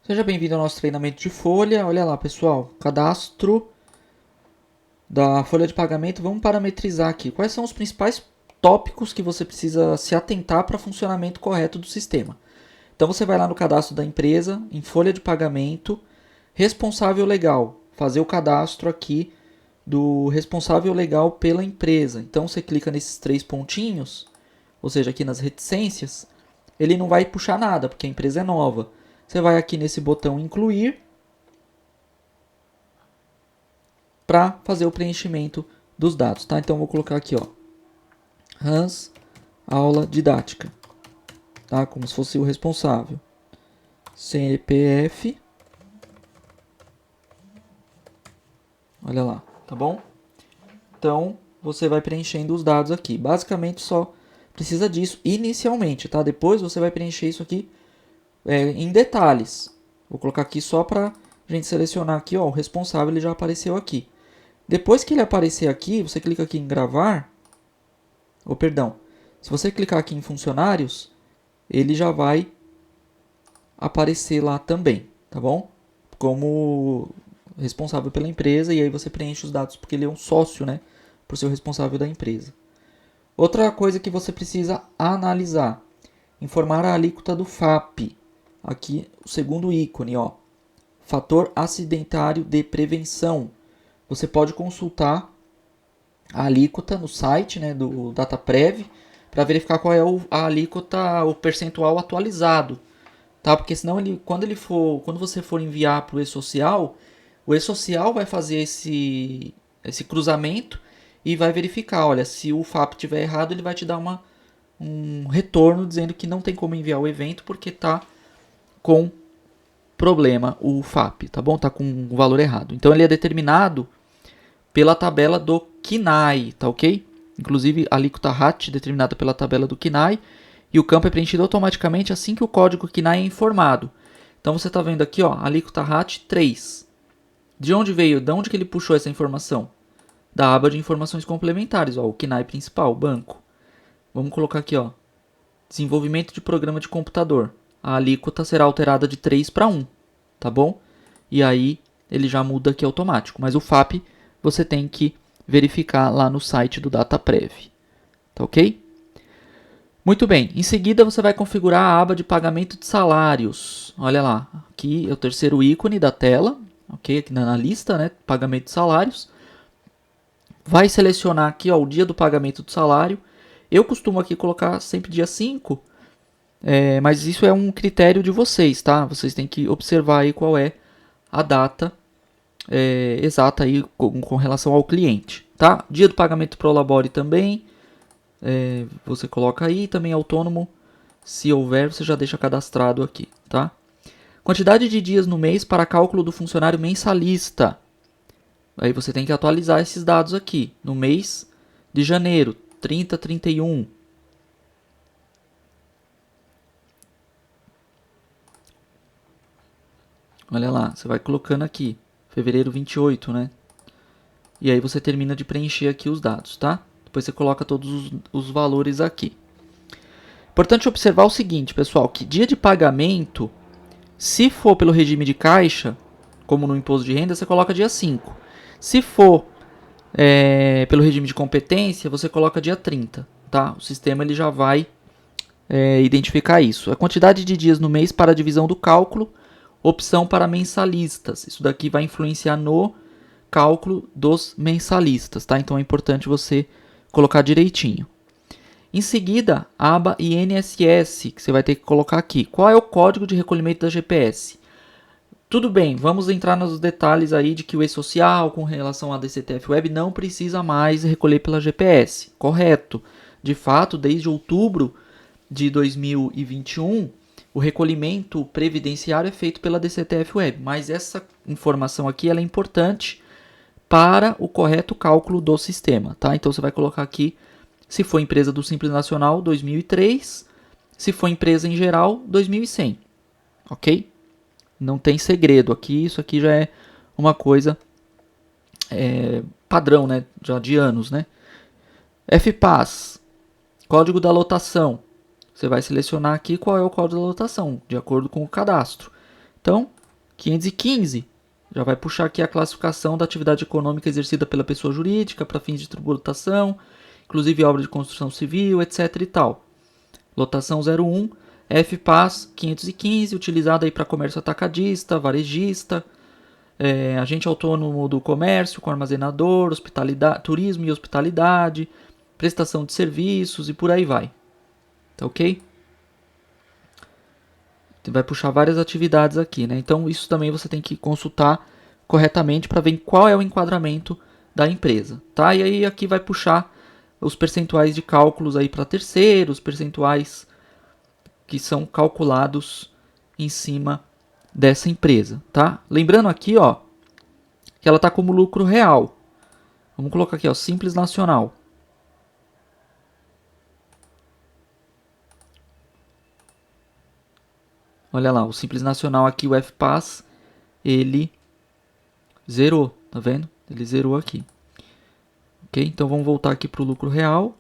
Seja bem-vindo ao nosso treinamento de folha. Olha lá, pessoal, cadastro da folha de pagamento. Vamos parametrizar aqui. Quais são os principais tópicos que você precisa se atentar para o funcionamento correto do sistema? Então você vai lá no cadastro da empresa, em folha de pagamento, responsável legal, fazer o cadastro aqui do responsável legal pela empresa. Então você clica nesses três pontinhos, ou seja, aqui nas reticências, ele não vai puxar nada, porque a empresa é nova. Você vai aqui nesse botão incluir para fazer o preenchimento dos dados, tá? Então vou colocar aqui, ó, Hans aula didática, tá? Como se fosse o responsável. CPF, olha lá, tá bom? Então você vai preenchendo os dados aqui. Basicamente só precisa disso inicialmente, tá? Depois você vai preencher isso aqui em detalhes. Vou colocar aqui só para a gente selecionar aqui, ó, o responsável ele já apareceu aqui. Depois que ele aparecer aqui, você clica aqui em gravar, ou perdão, se você clicar aqui em funcionários, ele já vai aparecer lá também, tá bom? Como responsável pela empresa, e aí você preenche os dados porque ele é um sócio, né? Por ser o responsável da empresa. Outra coisa que você precisa analisar, informar a alíquota do FAP. Aqui o segundo ícone, ó, fator acidentário de prevenção. Você pode consultar a alíquota no site, né, do DataPrev, para verificar qual é a alíquota, o percentual atualizado, tá? Porque senão quando você for enviar para o e-social vai fazer esse cruzamento e vai verificar, olha, se o FAP estiver errado, ele vai te dar um retorno dizendo que não tem como enviar o evento porque está com problema o FAP, tá bom? Tá com o valor errado. Então ele é determinado pela tabela do KNAI, tá ok? Inclusive a alíquota RAT determinada pela tabela do KNAI e o campo é preenchido automaticamente assim que o código KNAI é informado. Então você está vendo aqui, ó, alíquota RAT 3. De onde veio? De onde que ele puxou essa informação? Da aba de informações complementares, ó, o KNAI principal, banco. Vamos colocar aqui, ó, desenvolvimento de programa de computador. A alíquota será alterada de 3 para 1, tá bom? E aí ele já muda aqui automático. Mas o FAP você tem que verificar lá no site do DataPrev, tá ok? Muito bem, em seguida você vai configurar a aba de pagamento de salários. Olha lá, aqui é o terceiro ícone da tela, ok? Aqui na lista, né? Pagamento de salários. Vai selecionar aqui, ó, o dia do pagamento do salário. Eu costumo aqui colocar sempre dia 5, mas isso é um critério de vocês, tá? Vocês têm que observar aí qual é a data exata aí com relação ao cliente, tá? Dia do pagamento pro labore também, você coloca aí, também autônomo, se houver, você já deixa cadastrado aqui, tá? Quantidade de dias no mês para cálculo do funcionário mensalista. Aí você tem que atualizar esses dados aqui. No mês de janeiro, 30, 31. Olha lá, você vai colocando aqui. Fevereiro 28, né? E aí você termina de preencher aqui os dados, tá? Depois você coloca todos os valores aqui. Importante observar o seguinte, pessoal, que dia de pagamento, se for pelo regime de caixa, como no imposto de renda, você coloca dia 5. Se for pelo regime de competência, você coloca dia 30, tá? O sistema ele já vai identificar isso. A quantidade de dias no mês para a divisão do cálculo, opção para mensalistas. Isso daqui vai influenciar no cálculo dos mensalistas, tá? Então é importante você colocar direitinho. Em seguida, a aba INSS, que você vai ter que colocar aqui. Qual é o código de recolhimento da GPS? Tudo bem, vamos entrar nos detalhes aí de que o e-social com relação à DCTF Web não precisa mais recolher pela GPS. Correto. De fato, desde outubro de 2021, o recolhimento previdenciário é feito pela DCTF Web, mas essa informação aqui ela é importante para o correto cálculo do sistema, tá? Então você vai colocar aqui, se for empresa do Simples Nacional, 2003, se for empresa em geral, 2100, ok? Não tem segredo aqui, isso aqui já é uma coisa padrão, né? Já de anos, né? FPAS, código da lotação. Você vai selecionar aqui qual é o código da lotação, de acordo com o cadastro. Então, 515 já vai puxar aqui a classificação da atividade econômica exercida pela pessoa jurídica para fins de tributação, inclusive obra de construção civil, etc. e tal. Lotação 01, FPAS 515, utilizada aí para comércio atacadista, varejista, agente autônomo do comércio com armazenador, hospitalidade, turismo e hospitalidade, prestação de serviços e por aí vai. Tá ok? Vai puxar várias atividades aqui, né? Então isso também você tem que consultar corretamente para ver qual é o enquadramento da empresa, tá? E aí aqui vai puxar os percentuais de cálculos aí para terceiros, percentuais que são calculados em cima dessa empresa, tá? Lembrando aqui, ó, que ela está como lucro real. Vamos colocar aqui, ó, Simples Nacional. Olha lá, o Simples Nacional aqui, o FPAS, ele zerou, tá vendo? Ele zerou aqui. Ok? Então vamos voltar aqui para o lucro real.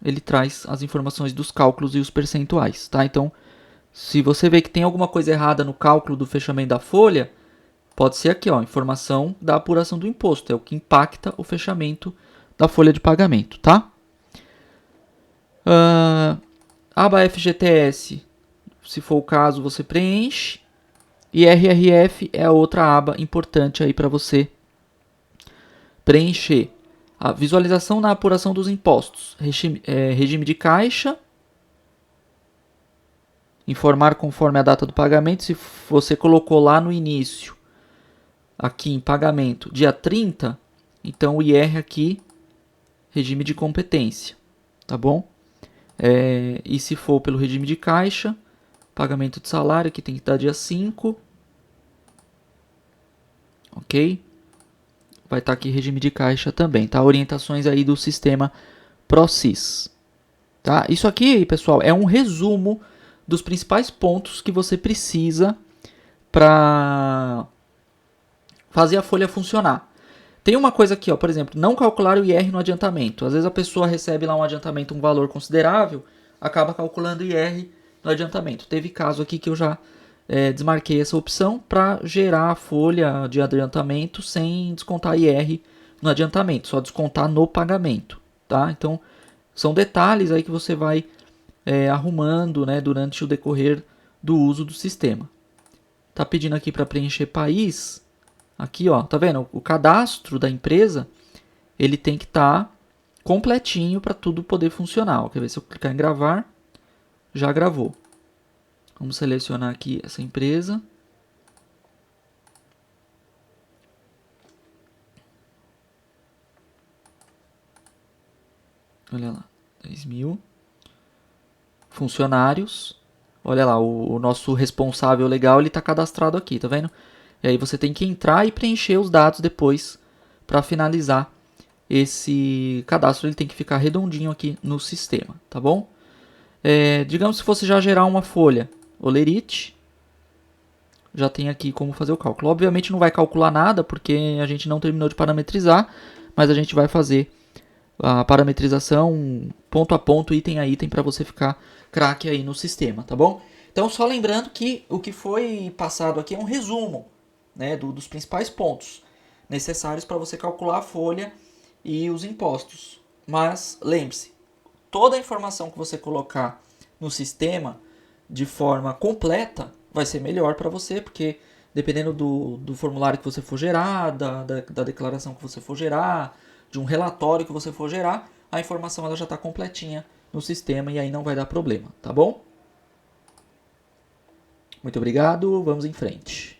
Ele traz as informações dos cálculos e os percentuais, tá? Então, se você vê que tem alguma coisa errada no cálculo do fechamento da folha, pode ser aqui, ó, informação da apuração do imposto. É o que impacta o fechamento da folha de pagamento, tá? Aba FGTS, se for o caso, você preenche. E RRF é a outra aba importante aí para você preencher. A visualização na apuração dos impostos. Regime de caixa. Informar conforme a data do pagamento. Se você colocou lá no início, aqui em pagamento, dia 30, então o IR aqui, regime de competência. Tá bom? E se for pelo regime de caixa, pagamento de salário, que tem que dar dia 5. Ok? Vai estar aqui regime de caixa também, tá? Orientações aí do sistema ProSys. Tá? Isso aqui, pessoal, é um resumo dos principais pontos que você precisa para fazer a folha funcionar. Tem uma coisa aqui, ó, por exemplo, não calcular o IR no adiantamento. Às vezes a pessoa recebe lá um adiantamento, um valor considerável, acaba calculando o IR no adiantamento. Teve caso aqui que eu já desmarquei essa opção para gerar a folha de adiantamento sem descontar IR no adiantamento, só descontar no pagamento, tá? Então, são detalhes aí que você vai arrumando, né, durante o decorrer do uso do sistema. Tá pedindo aqui para preencher país. Aqui, ó, tá vendo? O cadastro da empresa, ele tem que estar completinho para tudo poder funcionar. Ó, quer ver se eu clicar em gravar? Já gravou. Vamos selecionar aqui essa empresa. Olha lá, 10.000. Funcionários. Olha lá, o nosso responsável legal, ele está cadastrado aqui, tá vendo? E aí você tem que entrar e preencher os dados depois para finalizar esse cadastro. Ele tem que ficar redondinho aqui no sistema, tá bom? Digamos se fosse já gerar uma folha Olerite, já tem aqui como fazer o cálculo. Obviamente não vai calcular nada, porque a gente não terminou de parametrizar, mas a gente vai fazer a parametrização ponto a ponto, item a item, para você ficar craque aí no sistema, tá bom? Então, só lembrando que o que foi passado aqui é um resumo, né, dos principais pontos necessários para você calcular a folha e os impostos. Mas, lembre-se, toda a informação que você colocar no sistema de forma completa vai ser melhor para você, porque dependendo do formulário que você for gerar, da declaração que você for gerar, de um relatório que você for gerar, a informação ela já está completinha no sistema e aí não vai dar problema, tá bom? Muito obrigado, vamos em frente.